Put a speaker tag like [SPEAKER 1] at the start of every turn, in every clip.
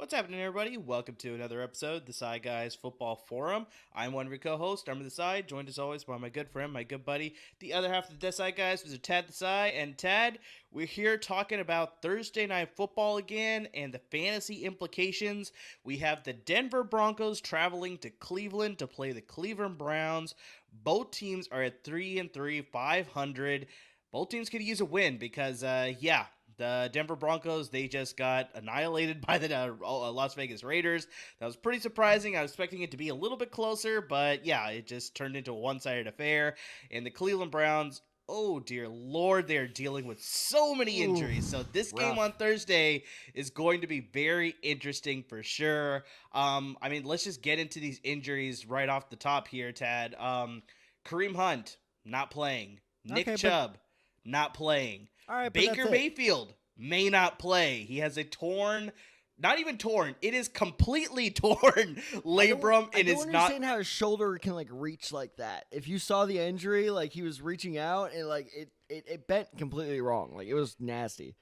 [SPEAKER 1] What's happening, everybody? Welcome to another episode of the Side Guys Football Forum. I'm one of your co-hosts, Arm of the Side, joined as always by my good friend, my good buddy, the other half of the Side Guys, Mr. Tad the Side. And Tad, we're here talking about Thursday Night Football again and the fantasy implications. We have the Denver Broncos traveling to Cleveland to play the Cleveland Browns. Both teams are at 3-3, 500. Both teams could use a win because, the Denver Broncos, they just got annihilated by the Las Vegas Raiders. That was pretty surprising. I was expecting it to be a little bit closer, but yeah, it just turned into a one-sided affair. And the Cleveland Browns, oh dear Lord, they're dealing with so many injuries. So this game on Thursday is going to be very interesting for sure. Let's just get into these injuries right off the top here, Tad. Kareem Hunt, not playing. Nick Chubb, not playing.
[SPEAKER 2] All right,
[SPEAKER 1] Baker Mayfield may not play. He has a not even torn, it is completely torn labrum.
[SPEAKER 2] I don't understand how his shoulder can reach like that. If you saw the injury, he was reaching out and it bent completely wrong. It was nasty.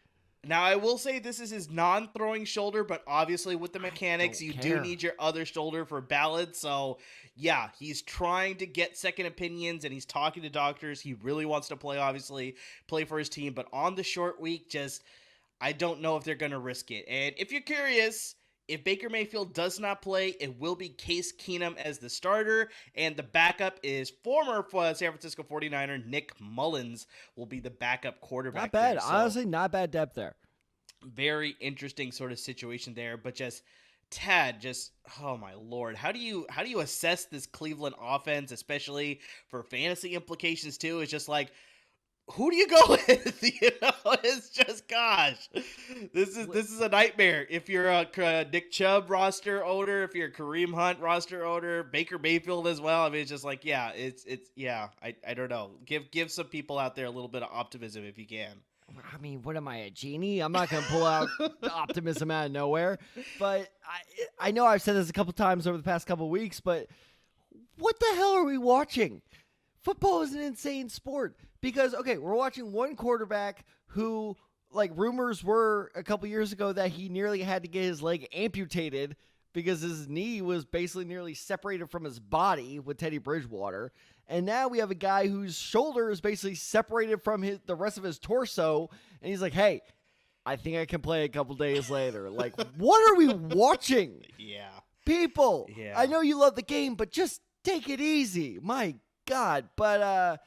[SPEAKER 1] Now, I will say this is his non-throwing shoulder, but obviously with the mechanics, you do need your other shoulder for balance. So, yeah, he's trying to get second opinions, and he's talking to doctors. He really wants to play, obviously, play for his team. But on the short week, I don't know if they're going to risk it. And if you're curious, if Baker Mayfield does not play, it will be Case Keenum as the starter, and the backup is former San Francisco 49er Nick Mullins will be the backup quarterback.
[SPEAKER 2] Not bad. Honestly, not bad depth there.
[SPEAKER 1] Very interesting sort of situation there, but Tad, oh my Lord, how do you assess this Cleveland offense, especially for fantasy implications too? It's just who do you go with? It's just, gosh, this is a nightmare. If you're a Nick Chubb roster owner, if you're a Kareem Hunt roster owner, Baker Mayfield as well. I mean, it's just I don't know. Give some people out there a little bit of optimism if you can.
[SPEAKER 2] I mean, what am I, a genie? I'm not going to pull out optimism out of nowhere. But I know I've said this a couple times over the past couple weeks, but what the hell are we watching? Football is an insane sport because, okay, we're watching one quarterback who, rumors were a couple years ago that he nearly had to get his leg amputated because his knee was basically nearly separated from his body with Teddy Bridgewater. And now we have a guy whose shoulder is basically separated from the rest of his torso. And he's like, hey, I think I can play a couple days later. What are we watching?
[SPEAKER 1] Yeah.
[SPEAKER 2] People, yeah. I know you love the game, but just take it easy. My God. But,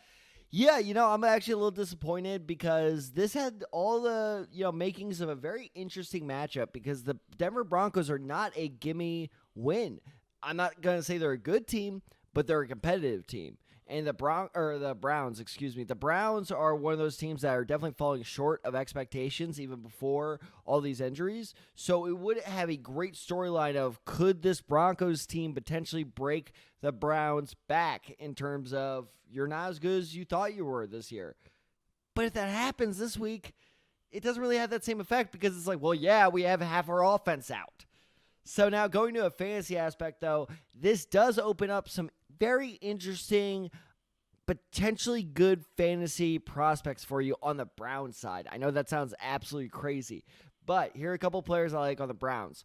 [SPEAKER 2] I'm actually a little disappointed because this had all the, makings of a very interesting matchup because the Denver Broncos are not a gimme win. I'm not going to say they're a good team, but they're a competitive team. And the Browns, the Browns are one of those teams that are definitely falling short of expectations even before all these injuries. So it would have a great storyline of could this Broncos team potentially break the Browns back in terms of you're not as good as you thought you were this year. But if that happens this week, it doesn't really have that same effect because it's we have half our offense out. So now going to a fantasy aspect, though, this does open up some very interesting, potentially good fantasy prospects for you on the Browns side. I know that sounds absolutely crazy, but here are a couple players I like on the Browns.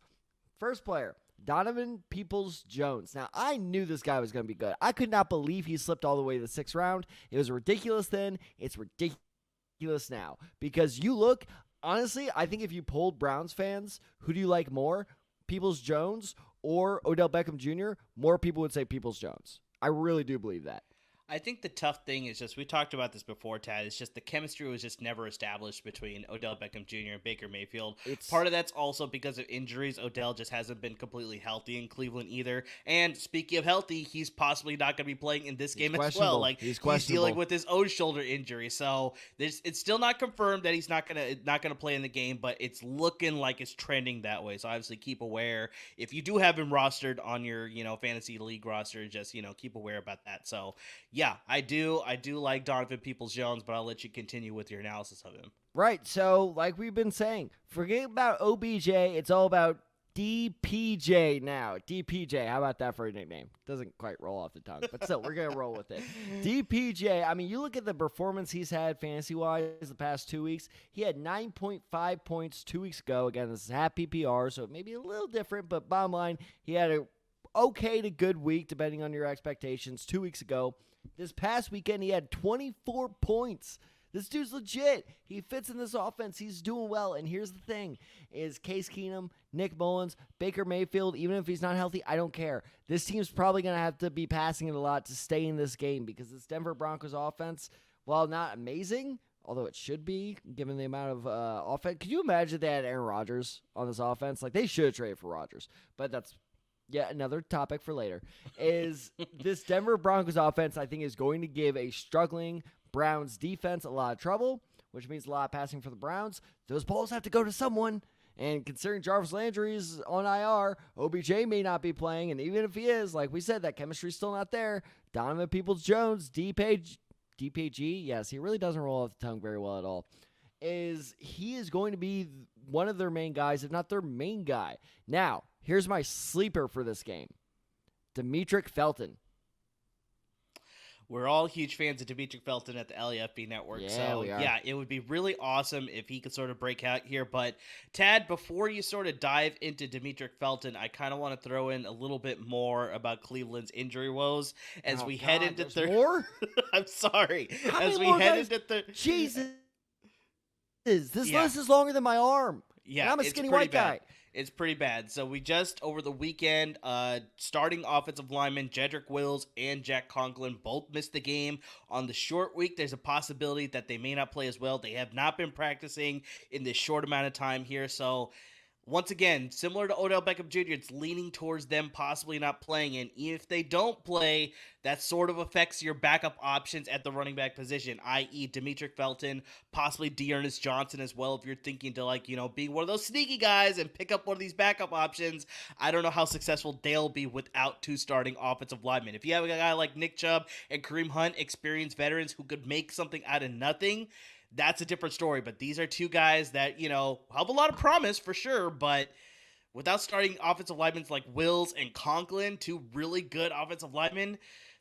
[SPEAKER 2] First player, Donovan Peoples-Jones. Now, I knew this guy was going to be good. I could not believe he slipped all the way to the 6th round. It was ridiculous then. It's ridiculous now. Because you look, honestly, I think if you polled Browns fans, who do you like more, Peoples-Jones or Odell Beckham Jr., more people would say Peoples-Jones. I really do believe that.
[SPEAKER 1] I think the tough thing is just, we talked about this before, Tad, it's just the chemistry was just never established between Odell Beckham Jr. and Baker Mayfield. Part of that's also because of injuries. Odell just hasn't been completely healthy in Cleveland either. And speaking of healthy, he's possibly not going to be playing in this game as well. He's dealing with his own shoulder injury. So it's still not confirmed that he's not gonna play in the game, but it's looking like it's trending that way. So obviously keep aware. If you do have him rostered on your fantasy league roster, just keep aware about that. So yeah, I do like Donovan Peoples-Jones, but I'll let you continue with your analysis of him.
[SPEAKER 2] Right, so like we've been saying, forget about OBJ. It's all about DPJ now. DPJ. How about that for a nickname? Doesn't quite roll off the tongue, but still, we're going to roll with it. DPJ, I mean, you look at the performance he's had fantasy-wise the past 2 weeks. He had 9.5 points 2 weeks ago. Again, this is half PPR, so it may be a little different, but bottom line, he had a okay to good week, depending on your expectations, 2 weeks ago. This past weekend, he had 24 points. This dude's legit. He fits in this offense. He's doing well. And here's the thing, is Case Keenum, Nick Mullins, Baker Mayfield, even if he's not healthy, I don't care. This team's probably going to have to be passing it a lot to stay in this game because this Denver Broncos offense, while not amazing, although it should be given the amount of offense. Could you imagine if they had Aaron Rodgers on this offense? Like, they should have traded for Rodgers. But that's yet another topic for later. Is this Denver Broncos offense, I think, is going to give a struggling Browns defense a lot of trouble, which means a lot of passing for the Browns. Those balls have to go to someone. And considering Jarvis Landry is on IR, OBJ may not be playing. And even if he is, like we said, that chemistry's still not there. Donovan Peoples-Jones, DPG, yes, he really doesn't roll off the tongue very well at all. He is going to be one of their main guys, if not their main guy. Now, here's my sleeper for this game. Demetric Felton.
[SPEAKER 1] We're all huge fans of Demetric Felton at the LAFB Network. Yeah, it would be really awesome if he could sort of break out here. But, Tad, before you sort of dive into Demetric Felton, I kind of want to throw in a little bit more about Cleveland's injury woes as we head into third.
[SPEAKER 2] More?
[SPEAKER 1] I'm sorry.
[SPEAKER 2] As we head into third. Jesus. This list is longer than my arm.
[SPEAKER 1] Yeah,
[SPEAKER 2] and I'm a skinny white guy.
[SPEAKER 1] It's pretty bad. So we just, over the weekend, starting offensive linemen Jedrick Wills and Jack Conklin both missed the game. On the short week, there's a possibility that they may not play as well. They have not been practicing in this short amount of time here. So, once again, similar to Odell Beckham Jr., it's leaning towards them possibly not playing. And if they don't play, that sort of affects your backup options at the running back position, i.e. Demetric Felton, possibly Dearness Johnson as well. If you're thinking to, be one of those sneaky guys and pick up one of these backup options, I don't know how successful they'll be without two starting offensive linemen. If you have a guy like Nick Chubb and Kareem Hunt, experienced veterans who could make something out of nothing, that's a different story. But these are two guys that, have a lot of promise for sure, but without starting offensive linemen like Wills and Conklin, two really good offensive linemen,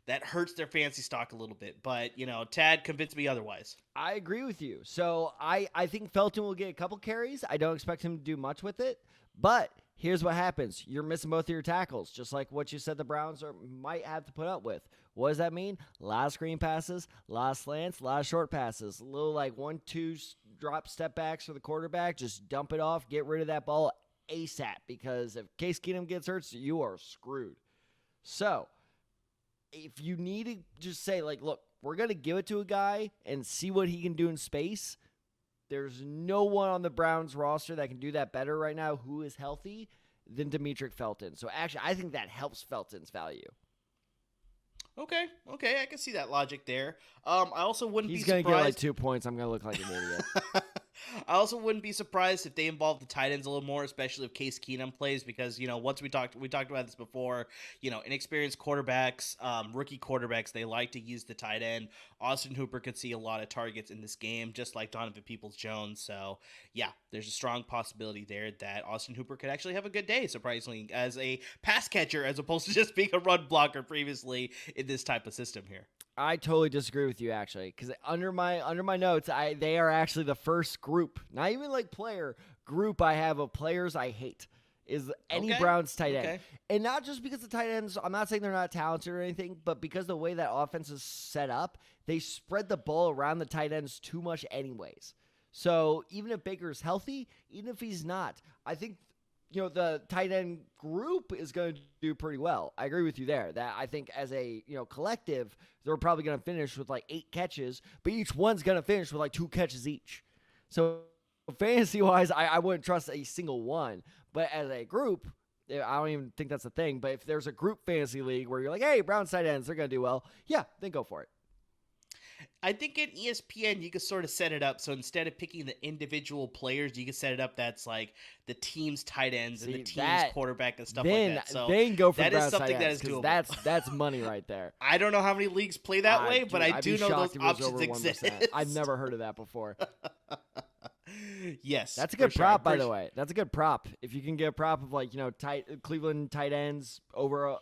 [SPEAKER 1] that hurts their fantasy stock a little bit. But, Tad convinced me otherwise.
[SPEAKER 2] I agree with you. So I think Felton will get a couple carries. I don't expect him to do much with it. But here's what happens. You're missing both of your tackles, just like what you said the Browns might have to put up with. What does that mean? A lot of screen passes, a lot of slants, a lot of short passes. A little 1-2 drop step backs for the quarterback. Just dump it off. Get rid of that ball ASAP, because if Case Keenum gets hurt, you are screwed. So if you need to just say, look, we're going to give it to a guy and see what he can do in space, there's no one on the Browns roster that can do that better right now who is healthy than Demetric Felton. So actually, I think that helps Felton's value.
[SPEAKER 1] Okay, I can see that logic there. I also wouldn't be surprised.
[SPEAKER 2] He's going to get 2 points. I'm going to look like an idiot.
[SPEAKER 1] I also wouldn't be surprised if they involve the tight ends a little more, especially if Case Keenum plays, because, once we talked about this before, inexperienced quarterbacks, rookie quarterbacks, they like to use the tight end. Austin Hooper could see a lot of targets in this game, just like Donovan Peoples-Jones. So, yeah, there's a strong possibility there that Austin Hooper could actually have a good day, surprisingly, as a pass catcher, as opposed to just being a run blocker previously in this type of system here.
[SPEAKER 2] I totally disagree with you, actually, because under my notes, they are actually the first group, not even player group I have of players I hate, is any Browns tight end. Okay. And not just because the tight ends, I'm not saying they're not talented or anything, but because the way that offense is set up, they spread the ball around the tight ends too much anyways. So even if Baker's healthy, even if he's not, I think the tight end group is going to do pretty well. I agree with you there. That I think as a collective, they're probably going to finish with 8 catches, but each one's going to finish with 2 catches each. So fantasy-wise, I wouldn't trust a single one. But as a group, I don't even think that's a thing. But if there's a group fantasy league where you're hey, Browns tight ends, they're going to do well, yeah, then go for it.
[SPEAKER 1] I think in ESPN, you could sort of set it up. So instead of picking the individual players, you could set it up that's the team's tight ends and the team's quarterback and stuff like that. So
[SPEAKER 2] then go for
[SPEAKER 1] that
[SPEAKER 2] Browns
[SPEAKER 1] is something
[SPEAKER 2] tight ends,
[SPEAKER 1] that is doable.
[SPEAKER 2] That's money right there.
[SPEAKER 1] I don't know how many leagues play that way, but I do know those options exist.
[SPEAKER 2] I've never heard of that before.
[SPEAKER 1] Yes,
[SPEAKER 2] That's a good
[SPEAKER 1] for sure.
[SPEAKER 2] prop, by the way. That's a good prop. If you can get a prop of Cleveland tight ends over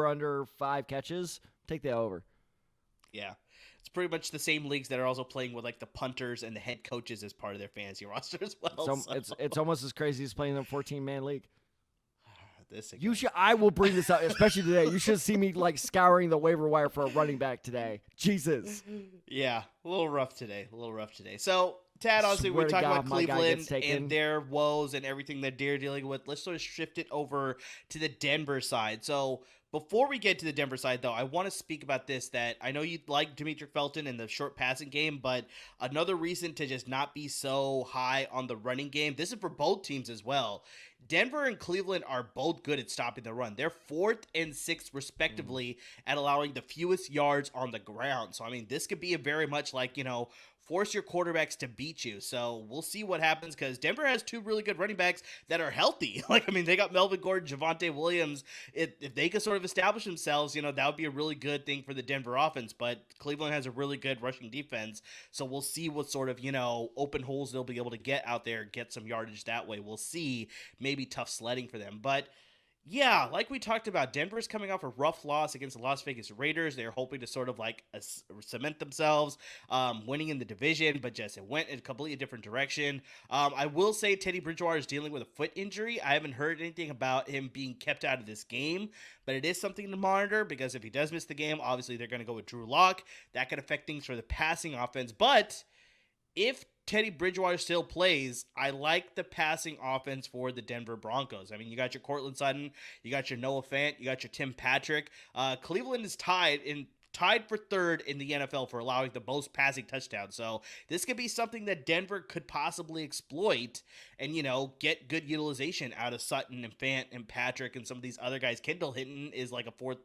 [SPEAKER 2] under 5 catches, take the over.
[SPEAKER 1] Yeah. It's pretty much the same leagues that are also playing with like the punters and the head coaches as part of their fantasy roster as well.
[SPEAKER 2] It's almost as crazy as playing in a 14-man league.
[SPEAKER 1] I
[SPEAKER 2] will bring this up, especially today. You should see me like scouring the waiver wire for a running back today. Jesus.
[SPEAKER 1] Yeah, a little rough today. So, Tad, obviously, we're talking about Cleveland and their woes and everything that they're dealing with. Let's sort of shift it over to the Denver side. So, before we get to the Denver side, though, I want to speak about this, that I know you like Demetric Felton in the short passing game, but another reason to just not be so high on the running game, this is for both teams as well. Denver and Cleveland are both good at stopping the run. They're 4th and 6th, respectively, at allowing the fewest yards on the ground. So, I mean, this could be a very much like, force your quarterbacks to beat you. So we'll see what happens, because Denver has 2 really good running backs that are healthy. They got Melvin Gordon, Javonte Williams. If they could sort of establish themselves, that would be a really good thing for the Denver offense. But Cleveland has a really good rushing defense. So we'll see what sort of, open holes they'll be able to get out there, get some yardage that way. We'll see. Maybe tough sledding for them. But yeah, like we talked about, Denver's coming off a rough loss against the Las Vegas Raiders. They're hoping to sort of cement themselves, winning in the division, but just it went in a completely different direction. I will say Teddy Bridgewater is dealing with a foot injury. I haven't heard anything about him being kept out of this game, but it is something to monitor, because if he does miss the game, obviously they're going to go with Drew Lock. That could affect things for the passing offense. But if Teddy Bridgewater still plays, I like the passing offense for the Denver Broncos. I mean, you got your Courtland Sutton, you got your Noah Fant, you got your Tim Patrick. Cleveland is tied for 3rd in the NFL for allowing the most passing touchdowns. So this could be something that Denver could possibly exploit and, get good utilization out of Sutton and Fant and Patrick and some of these other guys. Kendall Hinton is like a 4th,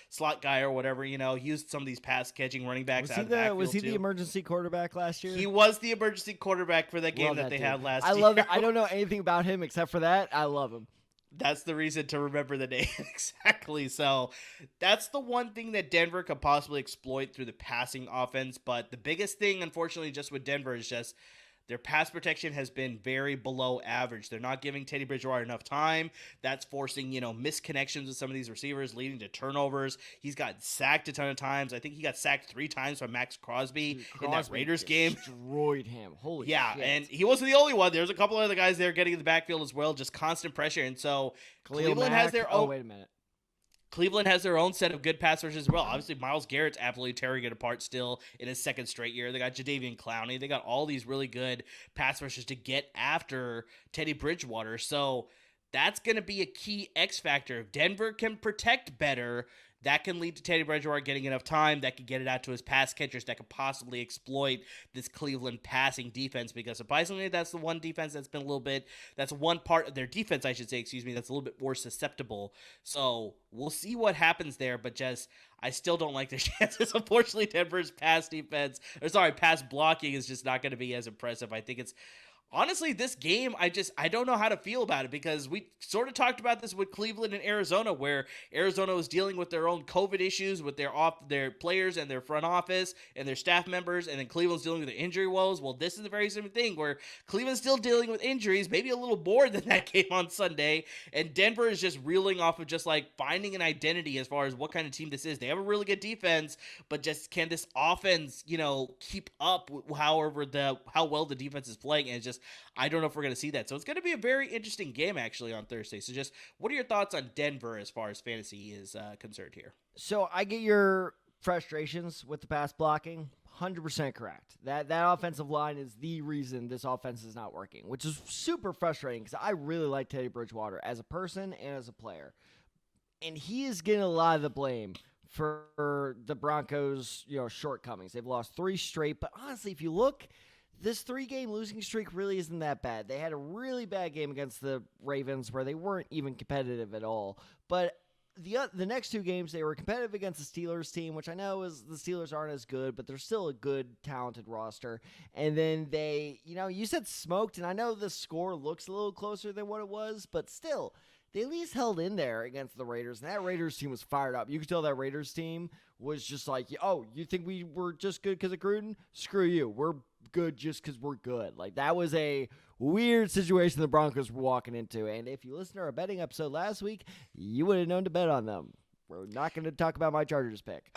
[SPEAKER 1] slot guy or whatever, used some of these pass catching running backs out of the backfield.
[SPEAKER 2] Was he the emergency quarterback last year?
[SPEAKER 1] He was the emergency quarterback for that game that they had last year.
[SPEAKER 2] I love it. I don't know anything about him except for that. I love him.
[SPEAKER 1] That's the reason to remember the name. Exactly. So that's the one thing that Denver could possibly exploit through the passing offense. But the biggest thing, unfortunately, just with Denver is just their pass protection has been very below average. They're not giving Teddy Bridgewater enough time. That's forcing, misconnections with some of these receivers, leading to turnovers. He's got sacked a ton of times. I think he got sacked 3 times by Max Crosby in that Raiders game.
[SPEAKER 2] Destroyed him. Holy
[SPEAKER 1] shit. And he wasn't the only one. There's a couple other guys there getting in the backfield as well, just constant pressure. And so Cleveland has their own.
[SPEAKER 2] Oh, wait a minute.
[SPEAKER 1] Cleveland has their own set of good pass rushers as well. Obviously, Myles Garrett's absolutely tearing it apart still in his 2nd straight year. They got Jadeveon Clowney. They got all these really good pass rushers to get after Teddy Bridgewater. So that's going to be a key X factor. If Denver can protect better, that can lead to Teddy Bridgewater getting enough time. That could get it out to his pass catchers that could possibly exploit this Cleveland passing defense, because surprisingly, that's the one defense that's been that's one part of their defense, I should say, that's a little bit more susceptible. So we'll see what happens there, but I still don't like their chances. Unfortunately, Denver's pass blocking is just not going to be as impressive. I think it's honestly, this game, I don't know how to feel about it, because we sort of talked about this with Cleveland and Arizona, where Arizona was dealing with their own COVID issues with their players and their front office and their staff members, and then Cleveland's dealing with their injury woes. Well, this is the very same thing, where Cleveland's still dealing with injuries, maybe a little more than that game on Sunday, and Denver is just reeling off of just like finding an identity as far as what kind of team this is. They have a really good defense, but just can this offense, keep up with how well the defense is playing? And it's just, I don't know if we're going to see that. So it's going to be a very interesting game actually on Thursday. So just what are your thoughts on Denver as far as fantasy is concerned here?
[SPEAKER 2] So I get your frustrations with the pass blocking. 100% correct. That offensive line is the reason this offense is not working, which is super frustrating, because I really like Teddy Bridgewater as a person and as a player. And he is getting a lot of the blame for the Broncos, shortcomings. They've lost 3 straight, but honestly, if you look, this 3-game losing streak really isn't that bad. They had a really bad game against the Ravens where they weren't even competitive at all. But the next 2 games, they were competitive against the Steelers team, which I know is the Steelers aren't as good, but they're still a good, talented roster. And then they, you said smoked, and I know the score looks a little closer than what it was, but still, they at least held in there against the Raiders, and that Raiders team was fired up. You could tell that Raiders team was just like, oh, you think we were just good because of Gruden? Screw you. We're good just because we're good. Like, that was a weird situation the Broncos were walking into. And if you listened to our betting episode last week, you would have known to bet on them. We're not going to talk about my Chargers pick.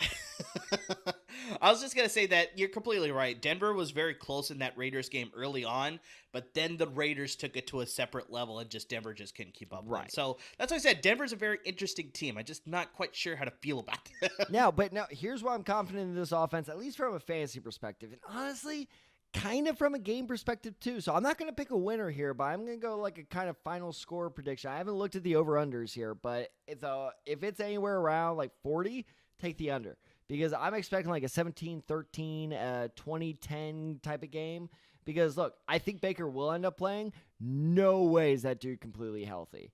[SPEAKER 1] I was just going to say that you're completely right. Denver was very close in that Raiders game early on, but then the Raiders took it to a separate level and Denver just couldn't keep up with it. So that's why I said Denver's a very interesting team. I'm just not quite sure how to feel about it.
[SPEAKER 2] Now, here's why I'm confident in this offense, at least from a fantasy perspective. And honestly, kind of from a game perspective too. So I'm not going to pick a winner here, but I'm going to go like a kind of final score prediction. I haven't looked at the over-unders here, but if it's anywhere around like 40, take the under. Because I'm expecting like a 17-13, 20-10 type of game. Because, look, I think Baker will end up playing. No way is that dude completely healthy.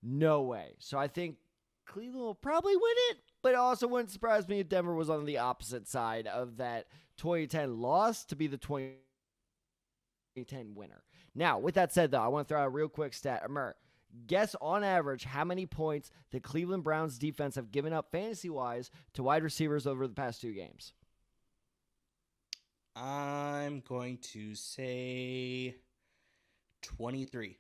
[SPEAKER 2] No way. So I think Cleveland will probably win it. But it also wouldn't surprise me if Denver was on the opposite side of that 2010 loss to be the 2010 winner. Now, with that said, though, I want to throw out a real quick stat. Amar, guess on average how many points the Cleveland Browns defense have given up fantasy-wise to wide receivers over the past 2 games.
[SPEAKER 1] I'm going to say 23.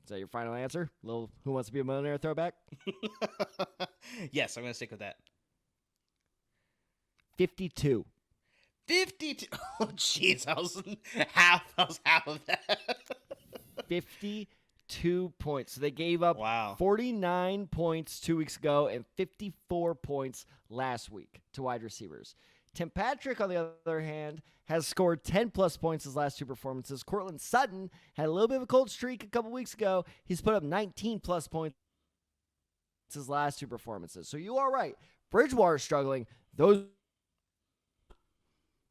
[SPEAKER 2] Is that your final answer? Little Who Wants to Be a Millionaire throwback?
[SPEAKER 1] Yes, I'm going to stick with that.
[SPEAKER 2] 52.
[SPEAKER 1] 52. Oh, jeez. That was half of that.
[SPEAKER 2] 52 points. So they gave up 49 points 2 weeks ago and 54 points last week to wide receivers. Tim Patrick, on the other hand, has scored 10-plus points his last 2 performances. Courtland Sutton had a little bit of a cold streak a couple weeks ago. He's put up 19-plus points his last 2 performances. So you are right. Bridgewater struggling.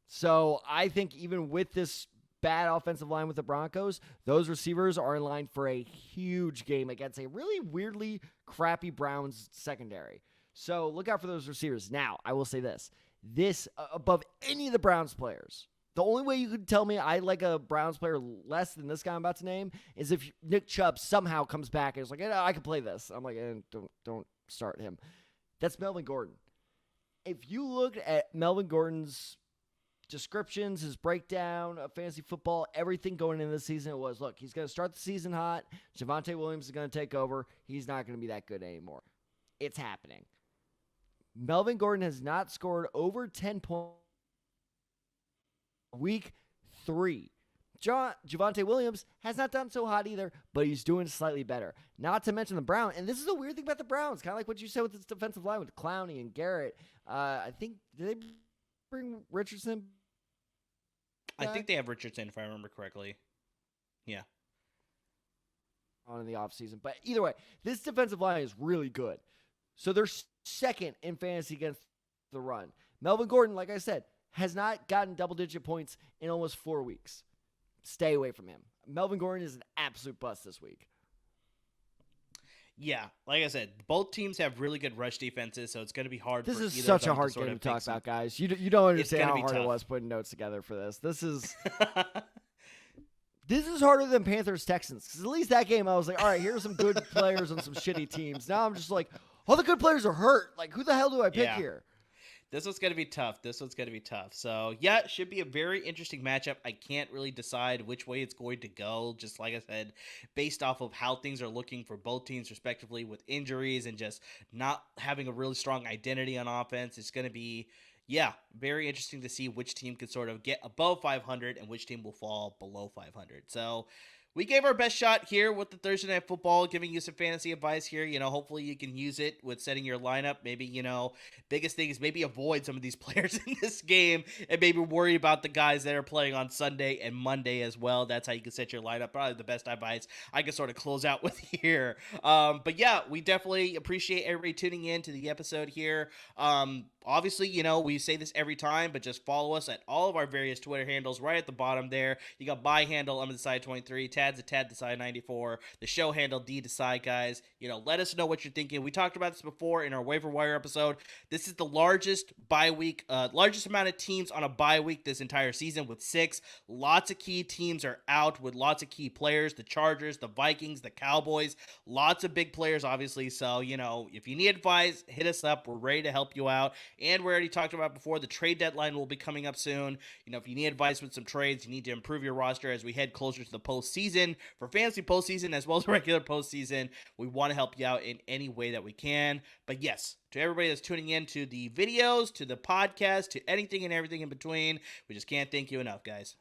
[SPEAKER 2] So I think even with this bad offensive line with the Broncos, those receivers are in line for a huge game against a really weirdly crappy Browns secondary. So look out for those receivers. Now, I will say this. This, above any of the Browns players, the only way you could tell me I like a Browns player less than this guy I'm about to name is if Nick Chubb somehow comes back and is like, I can play this. I'm like, don't start him. That's Melvin Gordon. If you look at Melvin Gordon's descriptions, his breakdown of fantasy football, everything going into the season, it was, look, he's going to start the season hot. Javonte Williams is going to take over. He's not going to be that good anymore. It's happening. Melvin Gordon has not scored over 10 points week 3. Javonte Williams has not done so hot either, but he's doing slightly better. Not to mention the Browns, and this is a weird thing about the Browns, kind of like what you said with this defensive line with Clowney and Garrett. I think, did they bring Richardson back?
[SPEAKER 1] I think they have Richardson, if I remember correctly. Yeah.
[SPEAKER 2] On in the offseason. But either way, this defensive line is really good. So they're second in fantasy against the run. Melvin Gordon, like I said, has not gotten double-digit points in almost 4 weeks. Stay away from him. Melvin Gordon is an absolute bust this week.
[SPEAKER 1] Yeah, like I said, both teams have really good rush defenses, so it's going to be hard.
[SPEAKER 2] This is such a hard game to talk about, guys. You don't understand how hard it was putting notes together for this. This is this is harder than Panthers-Texans, because at least that game I was like, all right, here's some good players on some shitty teams. Now I'm just like, all the good players are hurt. Like, who the hell do I pick here?
[SPEAKER 1] This one's going to be tough. So, yeah, it should be a very interesting matchup. I can't really decide which way it's going to go, just like I said, based off of how things are looking for both teams respectively with injuries and just not having a really strong identity on offense. It's going to be, very interesting to see which team can sort of get above 500 and which team will fall below 500. So, we gave our best shot here with the Thursday Night Football, giving you some fantasy advice here. Hopefully you can use it with setting your lineup. Maybe, biggest thing is maybe avoid some of these players in this game and maybe worry about the guys that are playing on Sunday and Monday as well. That's how you can set your lineup. Probably the best advice I can sort of close out with here. But yeah, we definitely appreciate everybody tuning in to the episode here. Obviously, we say this every time, but just follow us at all of our various Twitter handles right at the bottom there. You got my handle, I'm Decide 23, Tad's at Tad Decide 94, the show handle D Decide, guys. Let us know what you're thinking. We talked about this before in our waiver wire episode. This is the largest bye week, largest amount of teams on a bye week this entire season with 6. Lots of key teams are out with lots of key players. The Chargers, the Vikings, the Cowboys, lots of big players, obviously. So, if you need advice, hit us up. We're ready to help you out. And we already talked about before, the trade deadline will be coming up soon. If you need advice with some trades, you need to improve your roster as we head closer to the postseason, for fantasy postseason as well as regular postseason. We want to help you out in any way that we can. But yes, to everybody that's tuning in to the videos, to the podcast, to anything and everything in between, we just can't thank you enough, guys.